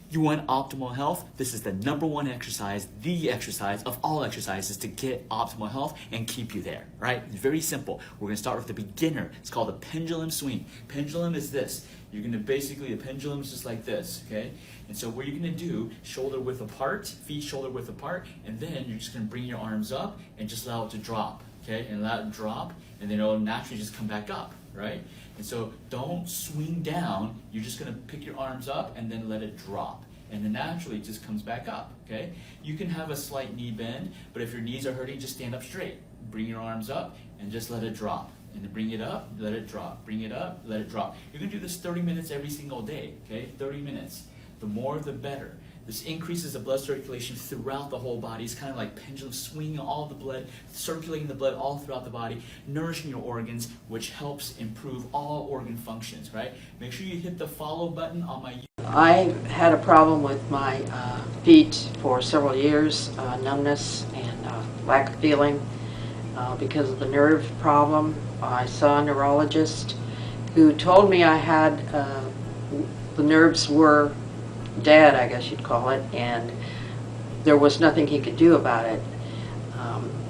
You want optimal health? This is the #1 exercise, the exercise of all exercises to get optimal health and keep you there, right? It's very simple. We're gonna start with the beginner. It's called the pendulum swing. Pendulum is this. You're gonna basically, the pendulum is just like this, okay? And so what you're gonna do, shoulder width apart, feet shoulder width apart, and then you're just gonna bring your arms up and just allow it to drop, okay? And let it drop, and then it'll naturally just come back up, right? And so don't swing down, you're just gonna pick your arms up and then let it drop. And then naturally it just comes back up, okay? You can have a slight knee bend, but if your knees are hurting, just stand up straight. Bring your arms up and just let it drop. And then bring it up, let it drop. Bring it up, let it drop. You're gonna do this 30 minutes every single day, okay? 30 minutes. The more, the better. This increases the blood circulation throughout the whole body. It's kind of like pendulum swinging all the blood, circulating the blood all throughout the body, nourishing your organs, which helps improve all organ functions, right? Make sure you hit the follow button on my I had a problem with my feet for several years, numbness and lack of feeling because of the nerve problem. I saw a neurologist who told me I had, the nerves were dead, I guess you'd call it, and there was nothing he could do about it.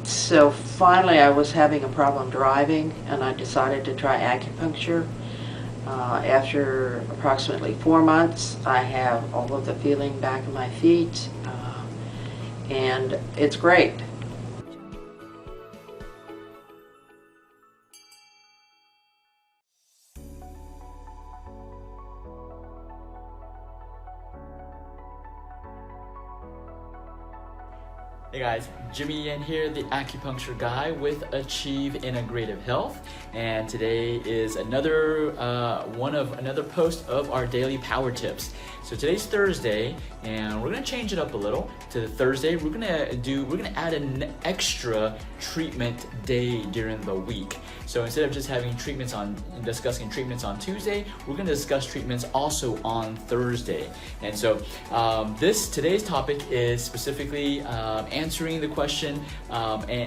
So finally I was having a problem driving, and I decided to try acupuncture. After approximately 4 months, I have all of the feeling back in my feet, and it's great. Hey guys, Jimmy Yen here, the acupuncture guy with Achieve Integrative Health, and today is another post of our daily power tips. So today's Thursday, and we're gonna change it up a little. To the Thursday, we're gonna add an extra treatment day during the week. So instead of just discussing treatments on Tuesday, we're gonna discuss treatments also on Thursday. And so today's topic is specifically answering the question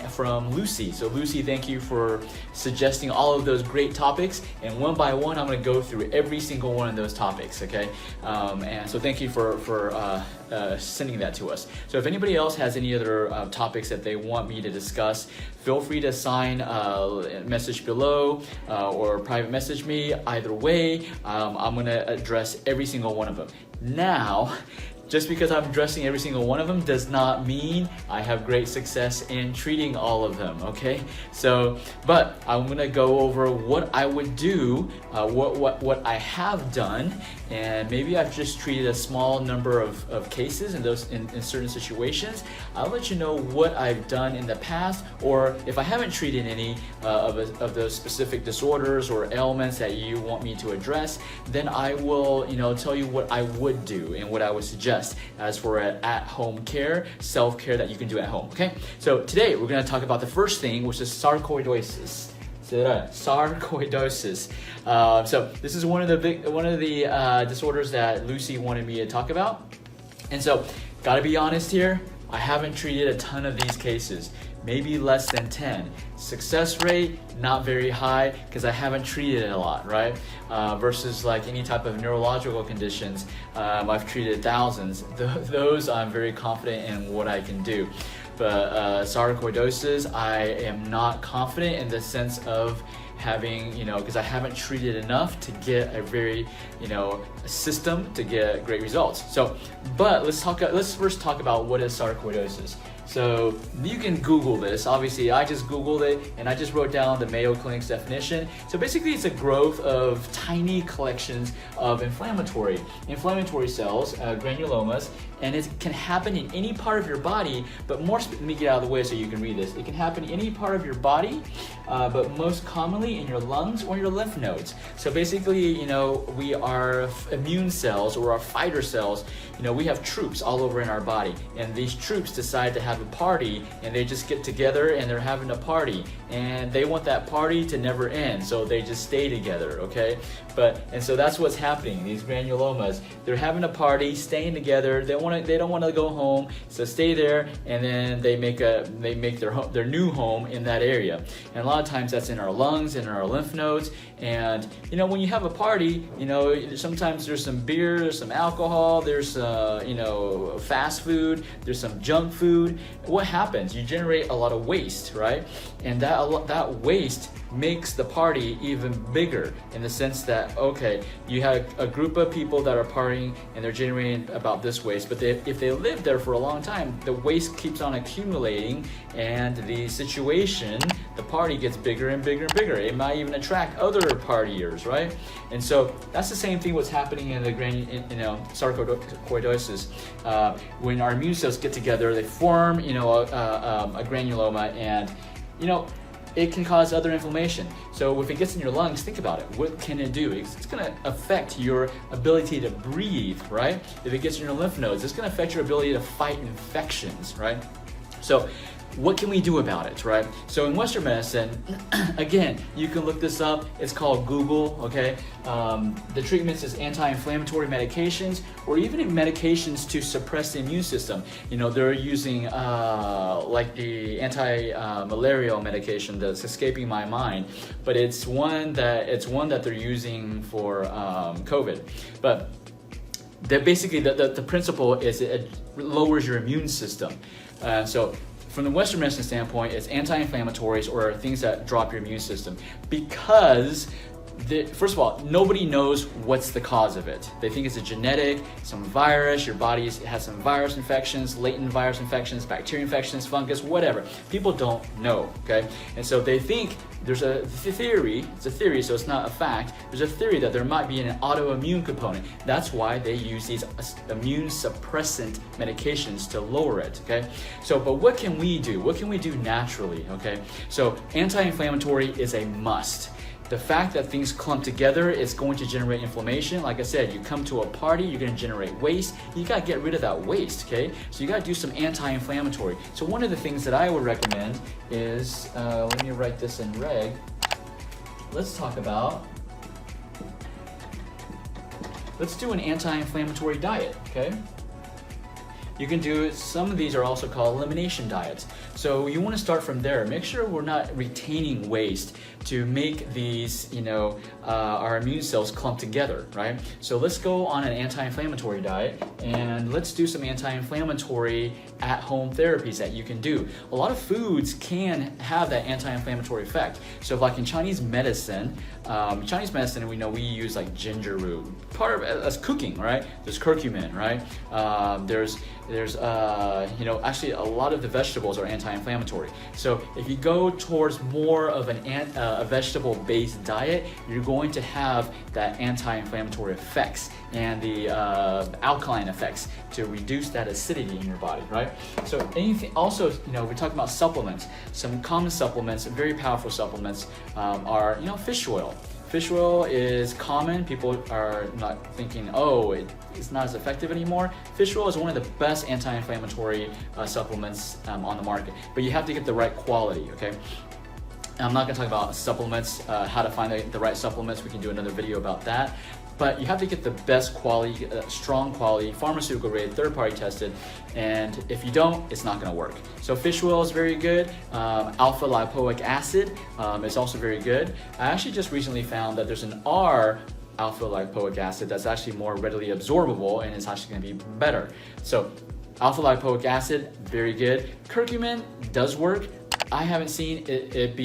from Lucy. So Lucy, thank you for suggesting all of those great topics, and one by one I'm going to go through every single one of those topics, okay? And so thank you for sending that to us. So if anybody else has any other topics that they want me to discuss, feel free to sign a message below or private message me. Either way, I'm going to address every single one of them. Now, just because I'm addressing every single one of them does not mean I have great success in treating all of them, okay? So, but I'm gonna go over what I would do, what I have done, and maybe I've just treated a small number of cases in certain situations. I'll let you know what I've done in the past, or if I haven't treated any of those specific disorders or ailments that you want me to address, then I will, tell you what I would do and what I would suggest as for at-home care, self-care that you can do at home, okay? So today we're gonna talk about the first thing, which is sarcoidosis. Sarcoidosis. So this is one of the disorders that Lucy wanted me to talk about. And so, gotta be honest here, I haven't treated a ton of these cases, maybe less than 10. Success rate, not very high, because I haven't treated it a lot, right? Versus like any type of neurological conditions, I've treated thousands. Those I'm very confident in what I can do. But sarcoidosis, I am not confident in the sense of having, because I haven't treated enough to get a very, system to get great results. So, but let's first talk about what is sarcoidosis. So you can Google this. Obviously, I just Googled it and I just wrote down the Mayo Clinic's definition. So basically, it's a growth of tiny collections of inflammatory cells, granulomas, and it can happen in any part of your body, but let me get out of the way so you can read this. It can happen in any part of your body, but most commonly in your lungs or your lymph nodes. So basically, we are immune cells or our fighter cells. We have troops all over in our body, and these troops decide to have a party, and they just get together and they're having a party, and they want that party to never end, so they just stay together, okay? And so that's what's happening. These granulomas, they're having a party, staying together. They don't want to go home, so stay there, and then they make their new home in that area. And a lot of times that's in our lungs and in our lymph nodes, And you know, when you have a party, you know, sometimes there's some beer, there's some alcohol, there's you know, fast food, there's some junk food. What happens? You generate a lot of waste, right? And that waste makes the party even bigger, in the sense that, okay, you have a group of people that are partying and they're generating about this waste, but if they live there for a long time, the waste keeps on accumulating, and the situation, the party gets bigger and bigger and bigger. It might even attract other partiers, right? And so that's the same thing what's happening in the sarcoidosis. When our immune cells get together, they form, you know, a granuloma, and you know, it can cause other inflammation. So if it gets in your lungs, think about it. What can it do? It's going to affect your ability to breathe, right? If it gets in your lymph nodes, it's going to affect your ability to fight infections, right? So what can we do about it, right? So in Western medicine, again, you can look this up. It's called Google, okay? The treatments is anti-inflammatory medications, or even medications to suppress the immune system. You know, they're using like the anti-malarial medication that's escaping my mind, but it's one that they're using for COVID. But basically the principle is it lowers your immune system. So from the Western medicine standpoint, it's anti-inflammatories, or things that drop your immune system, because first of all, nobody knows what's the cause of it. They think it's a genetic, some virus, your body has some virus infections, latent virus infections, bacteria infections, fungus, whatever. People don't know, okay? And so they think there's a theory, it's a theory, so it's not a fact, there's a theory that there might be an autoimmune component. That's why they use these immune suppressant medications to lower it, okay? So, but what can we do? What can we do naturally, okay? So anti-inflammatory is a must. The fact that things clump together is going to generate inflammation. Like I said, you come to a party, you're going to generate waste. You got to get rid of that waste, okay? So you got to do some anti-inflammatory. So one of the things that I would recommend is, let me write this in reg. Let's do an anti-inflammatory diet, okay? You can do, some of these are also called elimination diets. So you want to start from there. Make sure we're not retaining waste to make these, you know, our immune cells clump together, right? So let's go on an anti-inflammatory diet, and let's do some anti-inflammatory at-home therapies that you can do. A lot of foods can have that anti-inflammatory effect. So like in Chinese medicine, we know we use like ginger root, part of it as cooking, right? There's curcumin, right? There's you know, actually a lot of the vegetables are anti-inflammatory. So if you go towards more of a vegetable-based diet, you're going to have that anti-inflammatory effects and the alkaline effects to reduce that acidity in your body, right? So anything, also, you know, we're talking about supplements. Some common supplements, very powerful supplements, are, you know, fish oil. Fish oil is common. People are not thinking, oh, it's not as effective anymore. Fish oil is one of the best anti-inflammatory supplements on the market, but you have to get the right quality, okay? I'm not gonna talk about supplements, how to find the right supplements. We can do another video about that. But you have to get the best quality, strong quality, pharmaceutical grade, third-party tested, and if you don't, it's not gonna work. So fish oil is very good. Alpha lipoic acid is also very good. I actually just recently found that there's an R alpha lipoic acid that's actually more readily absorbable, and it's actually gonna be better. So alpha lipoic acid, very good. Curcumin does work. I haven't seen it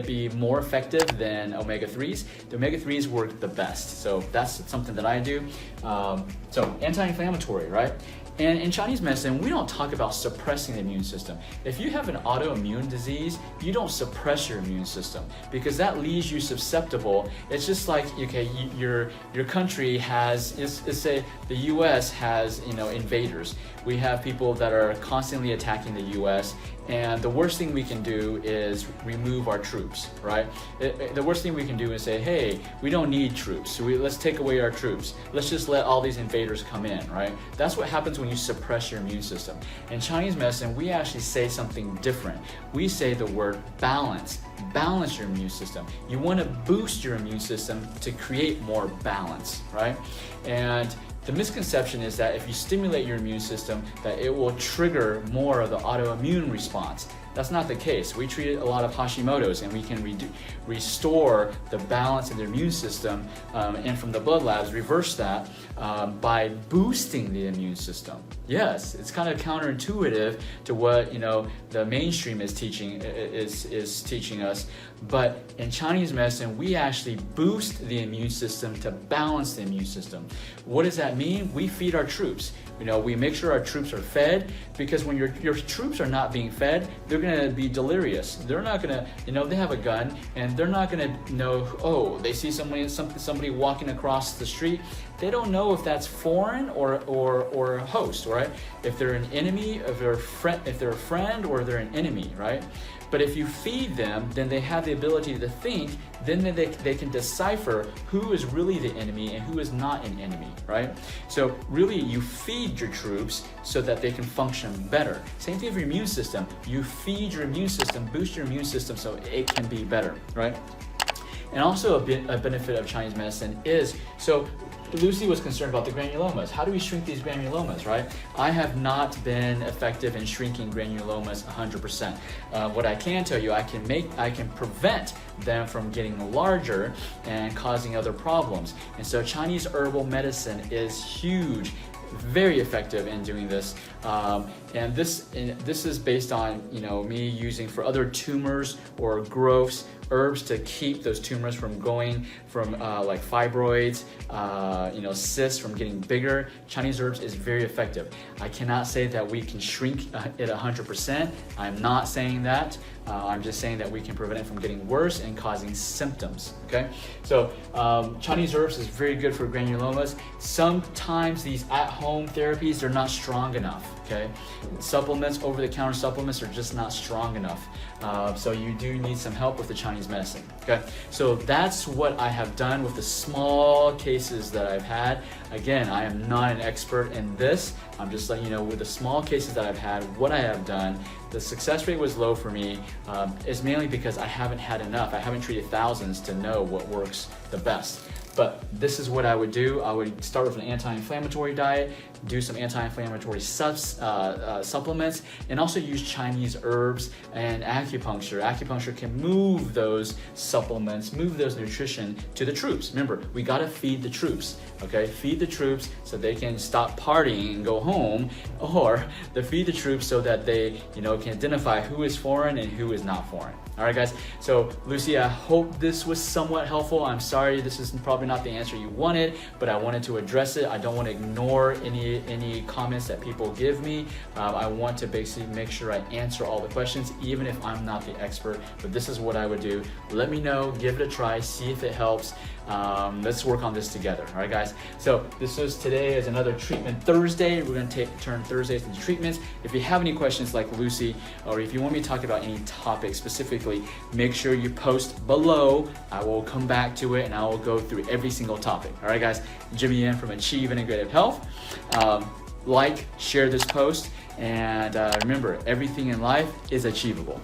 be more effective than omega-3s. The omega-3s work the best, so that's something that I do. So anti-inflammatory, right? And in Chinese medicine, we don't talk about suppressing the immune system. If you have an autoimmune disease, you don't suppress your immune system, because that leaves you susceptible. It's just like, okay, your country has, let's say the US has, you know, invaders. We have people that are constantly attacking the US, and the worst thing we can do is remove our troops, right? The worst thing we can do is say, hey, we don't need troops, so let's take away our troops. Let's just let all these invaders come in, right? That's what happens when you suppress your immune system. In Chinese medicine, we actually say something different. We say the word balance. Balance your immune system. You want to boost your immune system to create more balance, right? And the misconception is that if you stimulate your immune system, that it will trigger more of the autoimmune response. That's not the case. We treat a lot of Hashimoto's, and we can restore the balance in their immune system, and from the blood labs, reverse that by boosting the immune system. Yes, it's kind of counterintuitive to what the mainstream is teaching us, but in Chinese medicine, we actually boost the immune system to balance the immune system. What does that mean? We feed our troops. We make sure our troops are fed, because when your troops are not being fed, they're gonna be delirious. They're not gonna, they have a gun, and they're not gonna know. Oh, they see somebody walking across the street. They don't know if that's foreign or a host, right? If they're an enemy, if they're a friend, or they're an enemy, right? But if you feed them, then they have the ability to think, then they can decipher who is really the enemy and who is not an enemy, right? So really, you feed your troops so that they can function better. Same thing for your immune system. You feed your immune system, boost your immune system so it can be better, right? And also a benefit of Chinese medicine is, so Lucy was concerned about the granulomas. How do we shrink these granulomas, right? I have not been effective in shrinking granulomas 100%. What I can tell you, I can prevent them from getting larger and causing other problems. And so Chinese herbal medicine is huge, very effective in doing this, and this is based on me using for other tumors or growths herbs to keep those tumors from going from like fibroids, cysts from getting bigger. Chinese herbs is very effective. I cannot say that we can shrink it 100%. I'm not saying that. I'm just saying that we can prevent it from getting worse and causing symptoms, okay? So Chinese herbs is very good for granulomas. Sometimes these at-home therapies, they're not strong enough, okay? Supplements, over-the-counter supplements are just not strong enough. So you do need some help with the Chinese medicine, okay? So that's what I have done with the small cases that I've had. Again, I am not an expert in this. I'm just letting you know, with the small cases that I've had, what I have done. The success rate was low for me. Is mainly because I haven't had enough. I haven't treated thousands to know what works the best. But this is what I would do. I would start with an anti-inflammatory diet, do some anti-inflammatory supplements, and also use Chinese herbs and acupuncture. Acupuncture can move those supplements, move those nutrition to the troops. Remember, we gotta feed the troops, okay? Feed the troops so they can stop partying and go home, or feed the troops so that they, can identify who is foreign and who is not foreign. All right, guys. So, Lucy, I hope this was somewhat helpful. I'm sorry this is probably not the answer you wanted, but I wanted to address it. I don't want to ignore any comments that people give me. I want to basically make sure I answer all the questions, even if I'm not the expert. But this is what I would do. Let me know, give it a try, see if it helps. Let's work on this together. All right, guys. So today is another treatment Thursday. We're going to turn Thursdays into treatments. If you have any questions like Lucy, or if you want me to talk about any topic specifically, make sure you post below. I will come back to it and I will go through every single topic. All right, guys. Jimmy Yen from Achieve Integrative Health. Share this post, and remember, everything in life is achievable.